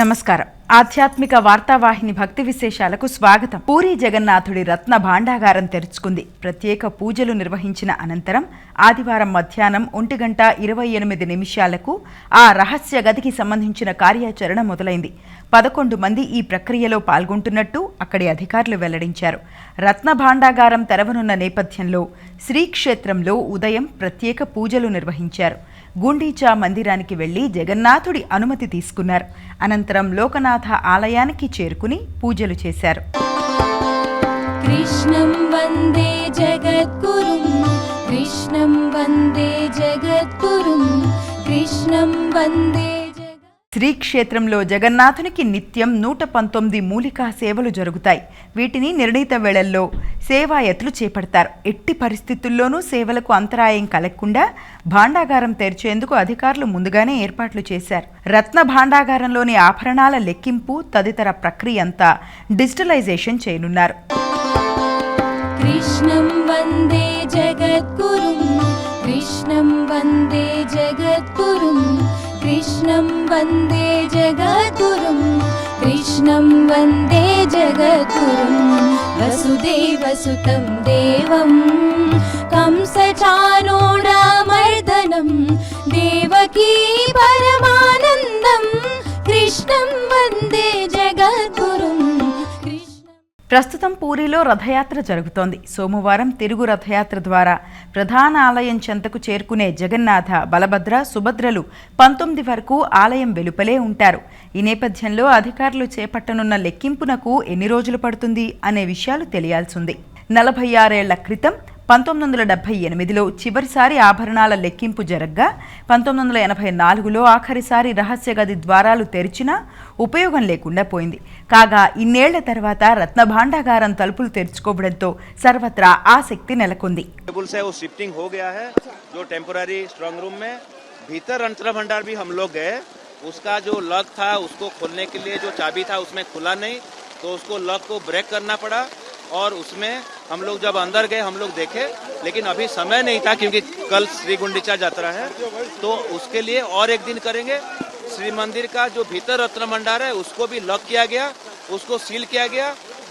నమస్కారం. ఆధ్యాత్మిక వార్తావాహిని భక్తి విశేషాలకు స్వాగతం. పూరీ జగన్నాథుడి రత్న భాండాగారం తెరుచుకుంది. ప్రత్యేక పూజలు నిర్వహించిన అనంతరం ఆదివారం మధ్యాహ్నం 1:28 ఆ రహస్య గదికి సంబంధించిన కార్యాచరణ మొదలైంది. 11 మంది ఈ ప్రక్రియలో పాల్గొంటున్నట్టు అక్కడి అధికారులు వెల్లడించారు. రత్న భాండాగారం తెరవనున్న నేపథ్యంలో శ్రీక్షేత్రంలో ఉదయం ప్రత్యేక పూజలు నిర్వహించారు. గుండీచా మందిరానికి వెళ్లి జగన్నాథుడి అనుమతి తీసుకున్నారు. అనంతరం లోకనాథ ఆలయానికి చేరుకుని పూజలు చేశారు. కృష్ణం వందే జగద్గురుం, కృష్ణం వందే జగద్గురుం, కృష్ణం వందే. శ్రీక్షేత్రంలో జగన్నాథునికి నిత్యం 119 మూలికా సేవలు జరుగుతాయి. వీటిని నిర్ణీత వేళల్లో సేవాయతులు చేపడతారు. ఎట్టి పరిస్థితుల్లోనూ సేవలకు అంతరాయం కలగకుండా భాండాగారం తెరిచేందుకు అధికారులు ముందుగానే ఏర్పాట్లు చేశారు. రత్న భాండాగారంలోని ఆభరణాల లెక్కింపు తదితర ప్రక్రియ అంతా డిజిటలైజేషన్ చేయనున్నారు. కృష్ణం వందే జగద్గురుం, కృష్ణం వందే జగద్గురుం, కృష్ణం వందే జగద్గురుం, కృష్ణం వందే జగద్గురుం. వసుదేవసుతం దేవం కంసచానూరమర్దనం దేవకీ పరమానందం, కృష్ణం వందే జగద్గురుం. ప్రస్తుతం పూరీలో రథయాత్ర జరుగుతోంది. సోమవారం తిరుగు రథయాత్ర ద్వారా ప్రధాన ఆలయం చెంతకు చేరుకునే జగన్నాథ, బలభద్ర, సుభద్రలు 19 వరకు ఆలయం వెలుపలే ఉంటారు. ఈ నేపథ్యంలో అధికారులు చేపట్టనున్న లెక్కింపునకు ఎన్ని రోజులు పడుతుంది అనే విషయాలు తెలియాల్సింది. 46 ఏళ్ల క్రితం 1978లో చివరిసారి ఆభరణాల లెక్కింపు జరగ్గా 1984లో ఆఖరిసారి రహస్య గది ద్వారాలు తెరిచినా ఉపయోగం లేకుండా పోయింది. కాగా ఇన్నేళ్ల తర్వాత రత్న భాండాగారం తలుపులు తెరుచుకోవడంతో సర్వత్రా ఆసక్తి నెలకొంది. उसका जो लॉक था उसको खोलने के लिए जो चाबी था उसमें खुला नहीं, तो उसको लॉक को ब्रेक करना पड़ा और उसमें हम लोग जब अंदर गए हम लोग देखे, लेकिन अभी समय नहीं था क्योंकि कल श्री गुंडीचा यात्रा है, तो उसके लिए और एक दिन करेंगे. श्री मंदिर का जो भीतर रत्न भंडार है उसको भी लॉक किया गया, उसको सील किया गया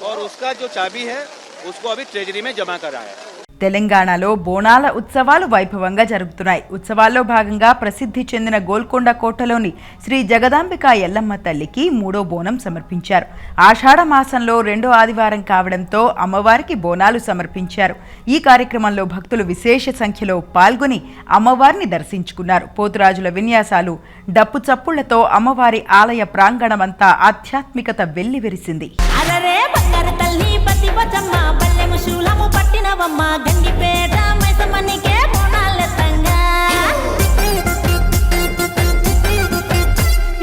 और उसका जो चाबी है उसको अभी ट्रेजरी में जमा करा है. తెలంగాణలో బోనాల ఉత్సవాలు వైభవంగా జరుగుతున్నాయి. ఉత్సవాల్లో భాగంగా ప్రసిద్ధి చెందిన గోల్కొండ కోటలోని శ్రీ జగదాంబిక ఎల్లమ్మ తల్లికి 3వ బోనం సమర్పించారు. ఆషాఢ మాసంలో 2వ ఆదివారం కావడంతో అమ్మవారికి బోనాలు సమర్పించారు. ఈ కార్యక్రమంలో భక్తులు విశేష సంఖ్యలో పాల్గొని అమ్మవారిని దర్శించుకున్నారు. పోతురాజుల విన్యాసాలు, డప్పు చప్పుళ్లతో అమ్మవారి ఆలయ ప్రాంగణమంతా ఆధ్యాత్మికత వెల్లివిరిసింది. గండిపేట మైసమ్మనికే బోనాలెత్తంగా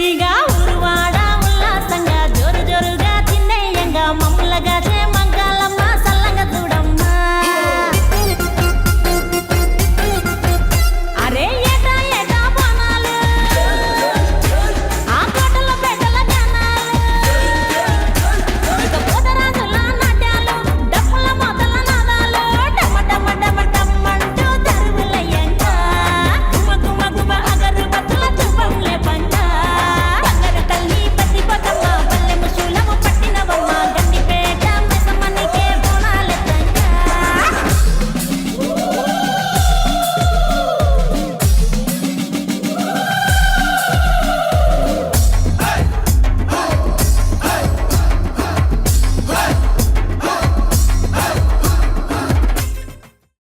ఇక ఊరువాడ ఉల్లాసంగా జోరు జోరుగా చిన్నయ్యంగా మమ్ములగా మంగాలమ్మ సల్లంగా చూడమ్మా. అరే ఏటా ఏటా బోనాలు ఆ కోటల పేటల జనాలు ఇక పోతరాజుల నాట్యాలు డప్పుల మొదల నాదాలు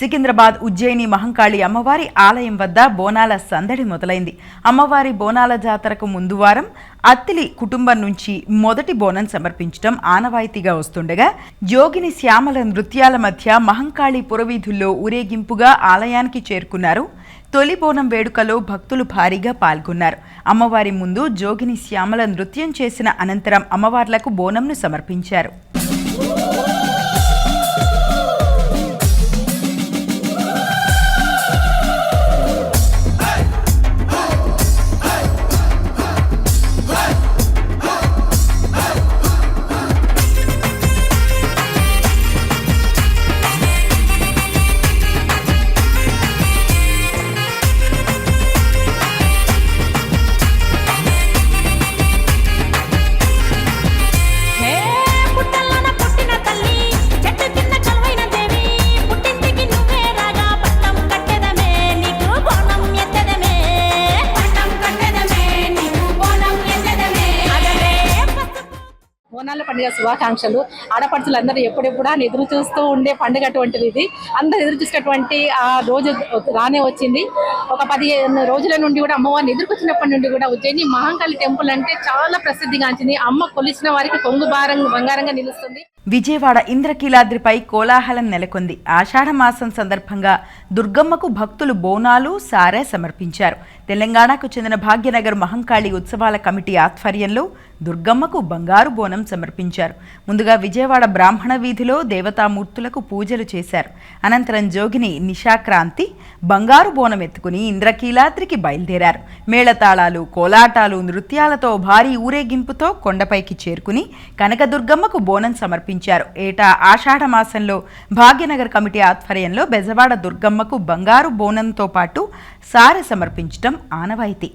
సికింద్రాబాద్ ఉజ్జయిని మహంకాళి అమ్మవారి ఆలయం వద్ద బోనాల సందడి మొదలైంది. అమ్మవారి బోనాల జాతరకు ముందు వారం అత్తిలి కుటుంబం నుంచి మొదటి బోనం సమర్పించడం ఆనవాయితీగా వస్తుండగా జోగిని శ్యామల నృత్యాల మధ్య మహంకాళి పురవీధుల్లో ఊరేగింపుగా ఆలయానికి చేరుకున్నారు. తొలి బోనం వేడుకలో భక్తులు భారీగా పాల్గొన్నారు. అమ్మవారి ముందు జోగిని శ్యామల నృత్యం చేసిన అనంతరం అమ్మవార్లకు బోనంను సమర్పించారు. బోనాల పండుగ శుభాకాంక్షలు. ఆడపడుచులందరూ ఎప్పుడెప్పుడా ఎదురు చూస్తూ ఉండే పండుగ అటువంటిది ఇది. అందరూ ఎదురు చూసినటువంటి ఆ రోజు రానే వచ్చింది. ఒక 15 రోజుల నుండి కూడా అమ్మవారిని ఎదుర్కొచ్చినప్పటి నుండి కూడా ఉజ్జయిని మహంకాళి టెంపుల్ అంటే చాలా ప్రసిద్ధిగాంచింది. అమ్మ కొలిచిన వారికి కొంగు బంగారంగా నిలుస్తుంది. విజయవాడ ఇంద్రకీలాద్రిపై కోలాహలం నెలకొంది. ఆషాఢమాసం సందర్భంగా దుర్గమ్మకు భక్తులు బోనాలు, సారె సమర్పించారు. తెలంగాణకు చెందిన భాగ్యనగర్ మహంకాళి ఉత్సవాల కమిటీ ఆధ్వర్యంలో దుర్గమ్మకు బంగారు బోనం సమర్పించారు. ముందుగా విజయవాడ బ్రాహ్మణ వీధిలో దేవతామూర్తులకు పూజలు చేశారు. అనంతరం జోగిని నిషాక్రాంతి బంగారు బోనం ఎత్తుకుని ఇంద్రకీలాద్రికి బయలుదేరారు. మేళతాళాలు, కోలాటాలు, నృత్యాలతో భారీ ఊరేగింపుతో కొండపైకి చేరుకుని కనకదుర్గమ్మకు బోనం సమర్పించారు. ఏటా ఆషాఢ మాసంలో భాగ్యనగర్ కమిటీ ఆధ్వర్యంలో బెజవాడ దుర్గమ్మకు బంగారు బోనంతో పాటు సారె సమర్పించడం ఆనవాయితీ.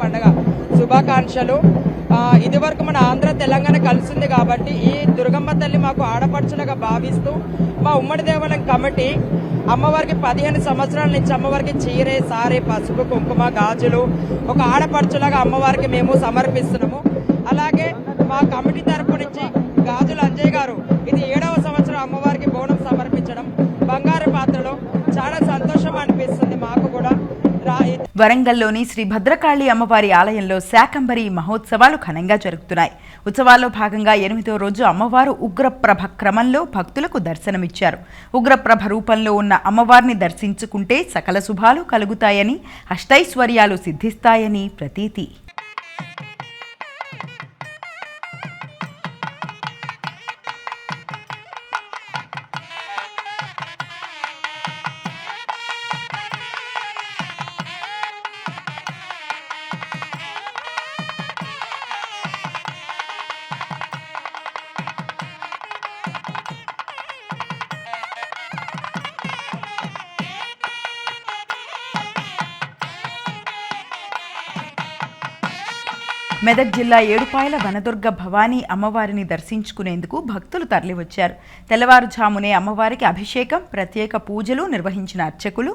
పండుగ శుభాకాంక్షలు. ఇదివరకు మన ఆంధ్ర తెలంగాణ కలిసింది కాబట్టి ఈ దుర్గమ్మ తల్లి మాకు ఆడపడుచులుగా భావిస్తూ మా ఉమ్మడి దేవాలయం కమిటీ అమ్మవారికి 15 సంవత్సరాల నుంచి అమ్మవారికి చీరే, సారే, పసుపు, కుంకుమ, గాజులు ఒక ఆడపడుచులాగా అమ్మవారికి మేము సమర్పిస్తున్నాము. అలాగే మా కమిటీ తరపు నుంచి గాజుల అంజయ్ గారు ఇది 7వ సంవత్సరం అమ్మవారికి బోనం సమర్పించడం బంగారు పాత్రలో చాలా సంతోషం అనిపిస్తుంది మాకు కూడా. వరంగల్లోని శ్రీ భద్రకాళి అమ్మవారి ఆలయంలో శాకంబరి మహోత్సవాలు ఘనంగా జరుగుతున్నాయి. ఉత్సవాల్లో భాగంగా 8వ రోజు అమ్మవారు ఉగ్రప్రభ క్రమంలో భక్తులకు దర్శనమిచ్చారు. ఉగ్రప్రభ రూపంలో ఉన్న అమ్మవారిని దర్శించుకుంటే సకల శుభాలు కలుగుతాయని, అష్టైశ్వర్యాలు సిద్ధిస్తాయని ప్రతీతి. మెదక్ జిల్లా ఏడుపాయల వనదుర్గ భవానీ అమ్మవారిని దర్శించుకునేందుకు భక్తులు తరలివచ్చారు. తెల్లవారుజామునే అమ్మవారికి అభిషేకం, ప్రత్యేక పూజలు నిర్వహించిన అర్చకులు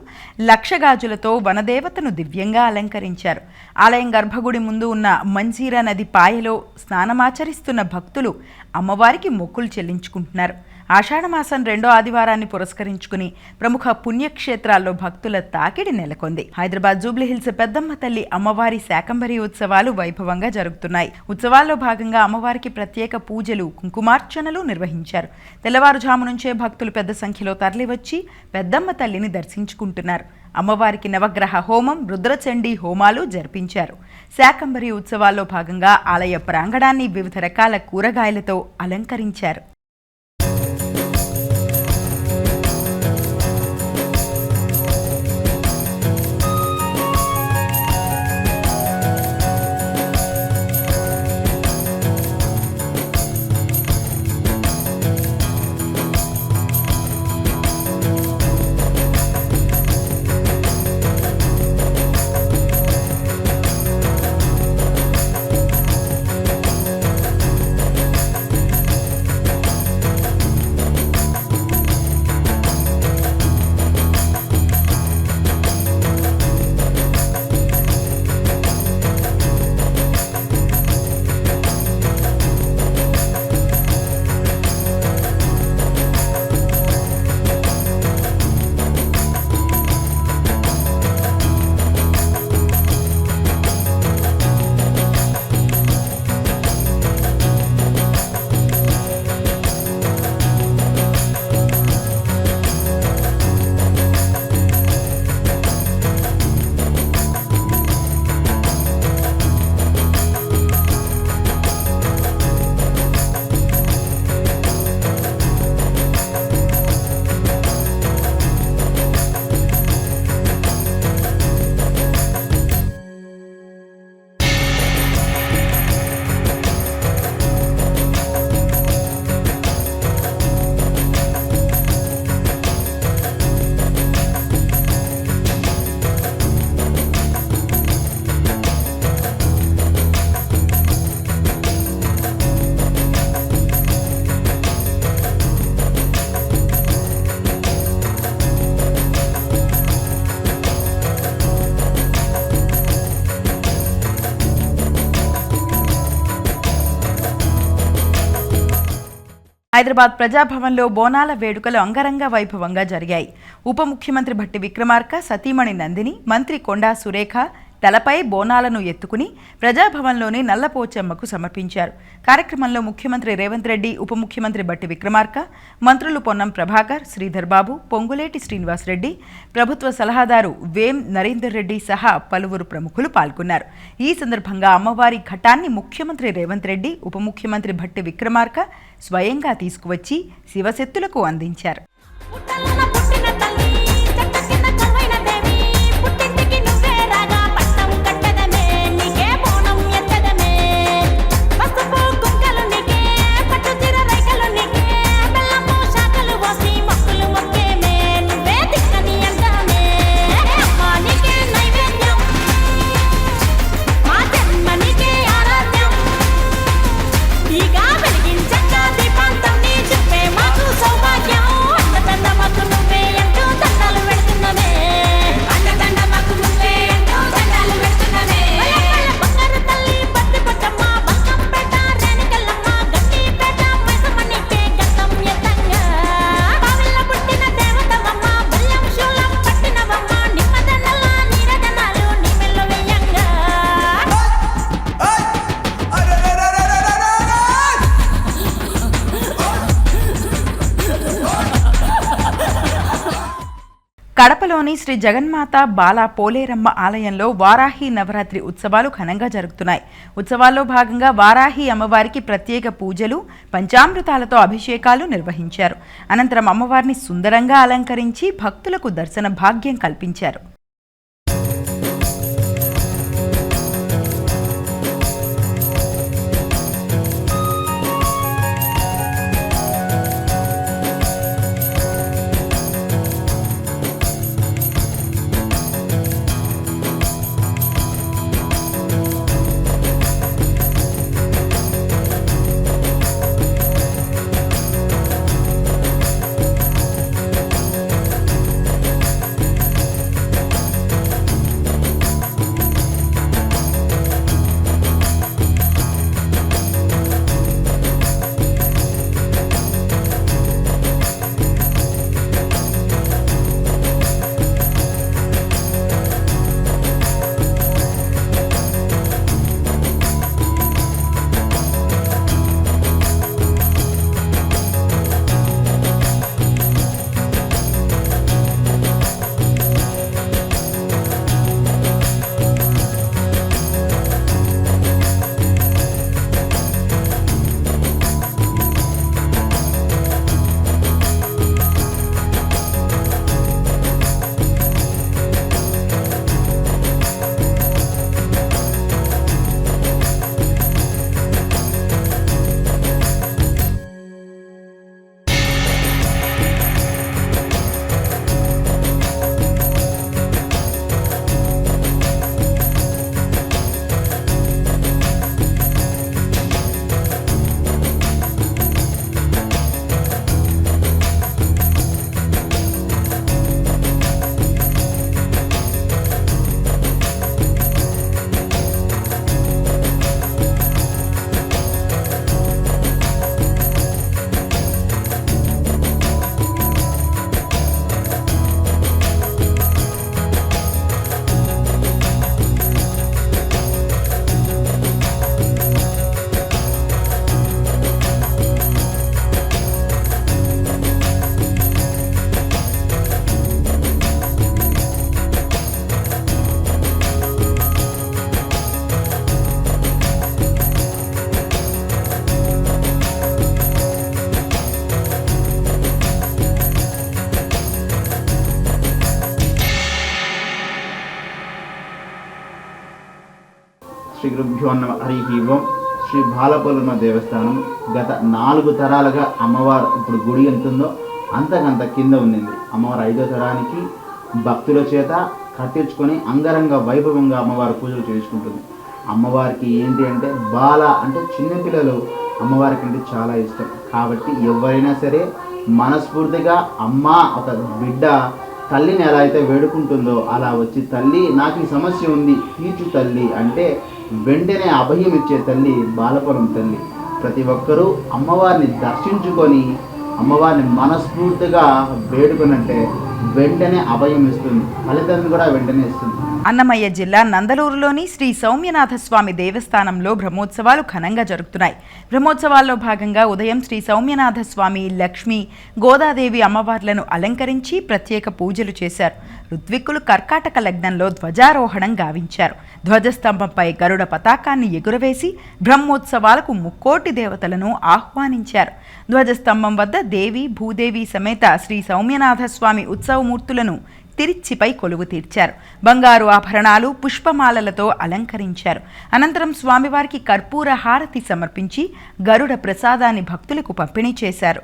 లక్షగాజులతో వనదేవతను దివ్యంగా అలంకరించారు. ఆలయం గర్భగుడి ముందు ఉన్న మంజీరా నది పాయలో స్నానమాచరిస్తున్న భక్తులు అమ్మవారికి మొక్కులు చెల్లించుకుంటున్నారు. ఆషాఢమాసం 2వ ఆదివారాన్ని పురస్కరించుకుని ప్రముఖ పుణ్యక్షేత్రాల్లో భక్తుల తాకిడి నెలకొంది. హైదరాబాద్ జూబ్లీహిల్స్ పెద్దమ్మ తల్లి అమ్మవారి శాకంబరి ఉత్సవాలు వైభవంగా జరుగుతున్నాయి. ఉత్సవాల్లో భాగంగా అమ్మవారికి ప్రత్యేక పూజలు, కుంకుమార్చనలు నిర్వహించారు. తెల్లవారుజాము నుంచే భక్తులు పెద్ద సంఖ్యలో తరలివచ్చి పెద్దమ్మ తల్లిని దర్శించుకుంటున్నారు. అమ్మవారికి నవగ్రహ హోమం, రుద్రచండీ హోమాలు జరిపించారు. శాకంబరి ఉత్సవాల్లో భాగంగా ఆలయ ప్రాంగణాన్ని వివిధ రకాల కూరగాయలతో అలంకరించారు. హైదరాబాద్ ప్రజాభవన్లో బోనాల వేడుకలు అంగరంగ వైభవంగా జరిగాయి. ఉప ముఖ్యమంత్రి భట్టి విక్రమార్క, సతీమణి నందిని, మంత్రి కొండా సురేఖ తలపై బోనాలను ఎత్తుకుని ప్రజాభవన్లోని నల్లపోచమ్మకు సమర్పించారు. కార్యక్రమంలో ముఖ్యమంత్రి రేవంత్ రెడ్డి, ఉప ముఖ్యమంత్రి భట్టి విక్రమార్క, మంత్రులు పొన్నం ప్రభాకర్, శ్రీధర్ బాబు, పొంగులేటి శ్రీనివాసరెడ్డి, ప్రభుత్వ సలహాదారు వేం నరేందర్ రెడ్డి సహా పలువురు ప్రముఖులు పాల్గొన్నారు. ఈ సందర్భంగా అమ్మవారి ఘటాన్ని ముఖ్యమంత్రి రేవంత్ రెడ్డి, ఉప ముఖ్యమంత్రి భట్టి విక్రమార్క స్వయంగా తీసుకువచ్చి శివశక్తులకు అందించారు. కడపలోని శ్రీ జగన్మాత బాలా పోలేరమ్మ ఆలయంలో వారాహి నవరాత్రి ఉత్సవాలు ఘనంగా జరుగుతున్నాయి. ఉత్సవాల్లో భాగంగా వారాహి అమ్మవారికి ప్రత్యేక పూజలు, పంచామృతాలతో అభిషేకాలు నిర్వహించారు. అనంతరం అమ్మవారిని సుందరంగా అలంకరించి భక్తులకు దర్శన భాగ్యం కల్పించారు. శ్రీ గురుభ్యో నమః. హరి ఓం. శ్రీ బాలపోలమ్మ దేవస్థానం గత 4 తరాలుగా అమ్మవారు ఇప్పుడు గుడి ఎంతుందో అంతకంత కింద ఉండింది. అమ్మవారు 5వ తరానికి భక్తుల చేత కట్టించుకొని అంగరంగ వైభవంగా అమ్మవారు పూజలు చేసుకుంటుంది. అమ్మవారికి ఏంటి అంటే బాల అంటే చిన్నపిల్లలు అమ్మవారికి అంటే చాలా ఇష్టం. కాబట్టి ఎవరైనా సరే మనస్ఫూర్తిగా అమ్మ ఒక బిడ్డ తల్లిని ఎలా అయితే వేడుకుంటుందో అలా వచ్చి తల్లి నాకు ఈ సమస్య ఉంది తీర్చు తల్లి అంటే వెంటనే అభయం ఇచ్చే తల్లి బాలపురం తల్లి. ప్రతి ఒక్కరూ అమ్మవారిని దర్శించుకొని అమ్మవారిని మనస్ఫూర్తిగా వేడుకొనంటే వెంటనే అభయం ఇస్తుంది, ఫలితం కూడా వెంటనే ఇస్తుంది. అన్నమయ్య జిల్లా నందలూరులోని శ్రీ సౌమ్యనాథ స్వామి దేవస్థానంలో బ్రహ్మోత్సవాలు ఘనంగా జరుగుతున్నాయి. బ్రహ్మోత్సవాల్లో భాగంగా ఉదయం శ్రీ సౌమ్యనాథ స్వామి, లక్ష్మి, గోదాదేవి అమ్మవార్లను అలంకరించి ప్రత్యేక పూజలు చేశారు. ఋత్విక్కులు కర్కాటక లగ్నంలో ధ్వజారోహణం గావించారు. ధ్వజస్తంభంపై గరుడ పతాకాన్ని ఎగురవేసి బ్రహ్మోత్సవాలకు ముక్కోటి దేవతలను ఆహ్వానించారు. ధ్వజస్తంభం వద్ద దేవి, భూదేవి సమేత శ్రీ సౌమ్యనాథ స్వామి ఉత్సవమూర్తులను తిరిచ్చిపై కొలువు తీర్చారు. బంగారు ఆభరణాలు, పుష్పమాలలతో అలంకరించారు. అనంతరం స్వామివారికి కర్పూర హారతి సమర్పించి గరుడ ప్రసాదాన్ని భక్తులకు పంపిణీ చేశారు.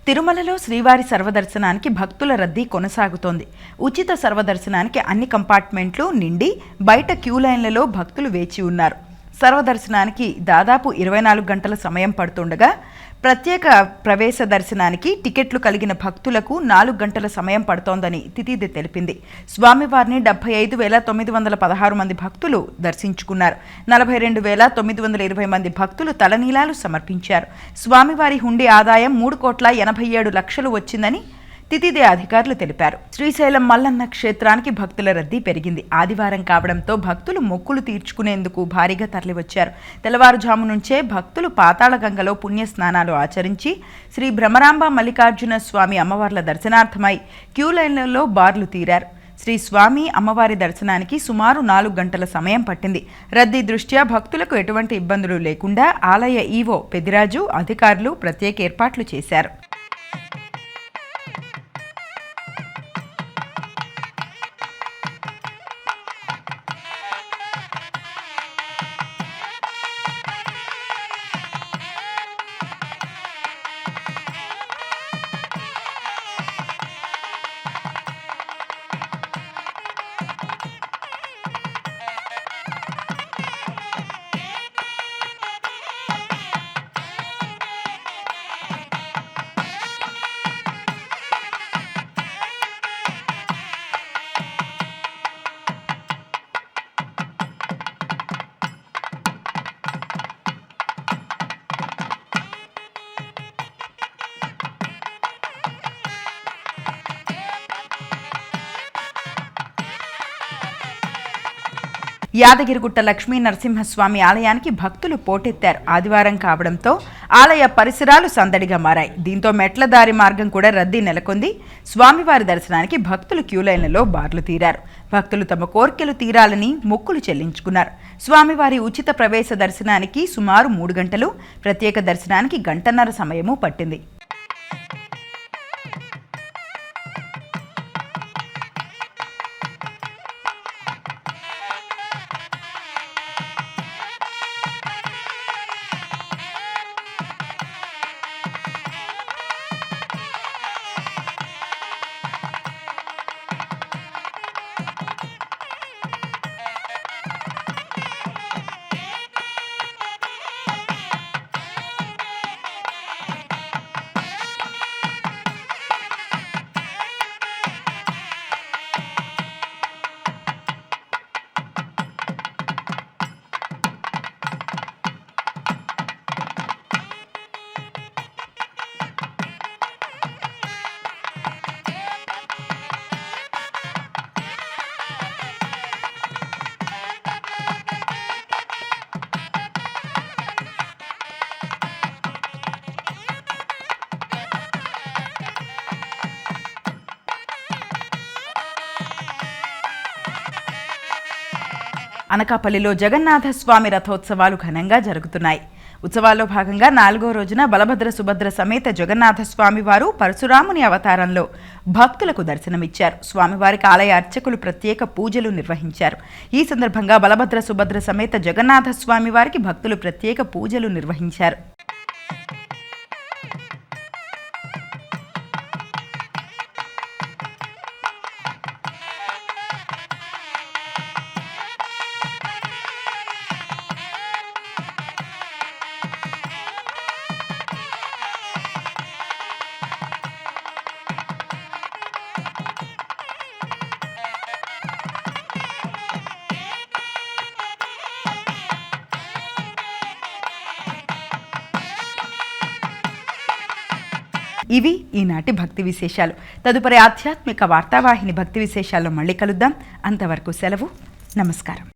తిరుమలలో శ్రీవారి సర్వదర్శనానికి భక్తుల రద్దీ కొనసాగుతోంది. ఉచిత సర్వదర్శనానికి అన్ని కంపార్ట్మెంట్లు నిండి బయట క్యూ లైన్లలో భక్తులు వేచి ఉన్నారు. సర్వదర్శనానికి దాదాపు 24 గంటల సమయం పడుతుండగా ప్రత్యేక ప్రవేశ దర్శనానికి టికెట్లు కలిగిన భక్తులకు 4 గంటల సమయం పడుతోందని తితిదే తెలిపింది. స్వామివారిని 75,916 మంది భక్తులు దర్శించుకున్నారు. 42,920 మంది భక్తులు తలనీలాలు సమర్పించారు. స్వామివారి హుండీ ఆదాయం 3,87,00,000 వచ్చిందని తితిదే అధికారులు తెలిపారు. శ్రీశైలం మల్లన్న క్షేత్రానికి భక్తుల రద్దీ పెరిగింది. ఆదివారం కావడంతో భక్తులు మొక్కులు తీర్చుకునేందుకు భారీగా తరలివచ్చారు. తెల్లవారుజాము నుంచే భక్తులు పాతాళగంగలో పుణ్యస్నానాలు ఆచరించి శ్రీ భ్రమరాంబ మల్లికార్జున స్వామి అమ్మవార్ల దర్శనార్థమై క్యూ లైన్లలో బార్లు తీరారు. శ్రీ స్వామి అమ్మవారి దర్శనానికి సుమారు 4 గంటల సమయం పట్టింది. రద్దీ దృష్ట్యా భక్తులకు ఎటువంటి ఇబ్బందులు లేకుండా ఆలయ ఈవో పెద్దిరాజు అధికారులు ప్రత్యేక ఏర్పాట్లు చేశారు. యాదగిరిగుట్ట లక్ష్మీ నరసింహస్వామి ఆలయానికి భక్తులు పోటెత్తారు. ఆదివారం కావడంతో ఆలయ పరిసరాలు సందడిగా మారాయి. దీంతో మెట్ల దారి మార్గం కూడా రద్దీ నెలకొంది. స్వామివారి దర్శనానికి భక్తులు క్యూలైన్లలో బార్లు తీరారు. భక్తులు తమ కోర్కెలు తీరాలని మొక్కులు చెల్లించుకున్నారు. స్వామివారి ఉచిత ప్రవేశ దర్శనానికి సుమారు 3 గంటలు, ప్రత్యేక దర్శనానికి గంటన్నర సమయము పట్టింది. అనకాపల్లిలో జగన్నాథస్వామి రథోత్సవాలు ఘనంగా జరుగుతున్నాయి. ఉత్సవాల్లో భాగంగా 4వ రోజున బలభద్ర సుభద్ర సమేత జగన్నాథస్వామి వారు పరశురాముని అవతారంలో భక్తులకు దర్శనమిచ్చారు. స్వామివారికి ఆలయ అర్చకులు ప్రత్యేక పూజలు నిర్వహించారు. ఈ సందర్భంగా బలభద్ర సుభద్ర సమేత జగన్నాథస్వామి వారికి భక్తులు ప్రత్యేక పూజలు నిర్వహించారు. ఇవి ఈనాటి భక్తి విశేషాలు. తదుపరి ఆధ్యాత్మిక వార్తావాహిని భక్తి విశేషాల్లో మళ్ళీ కలుద్దాం. అంతవరకు సెలవు. నమస్కారం.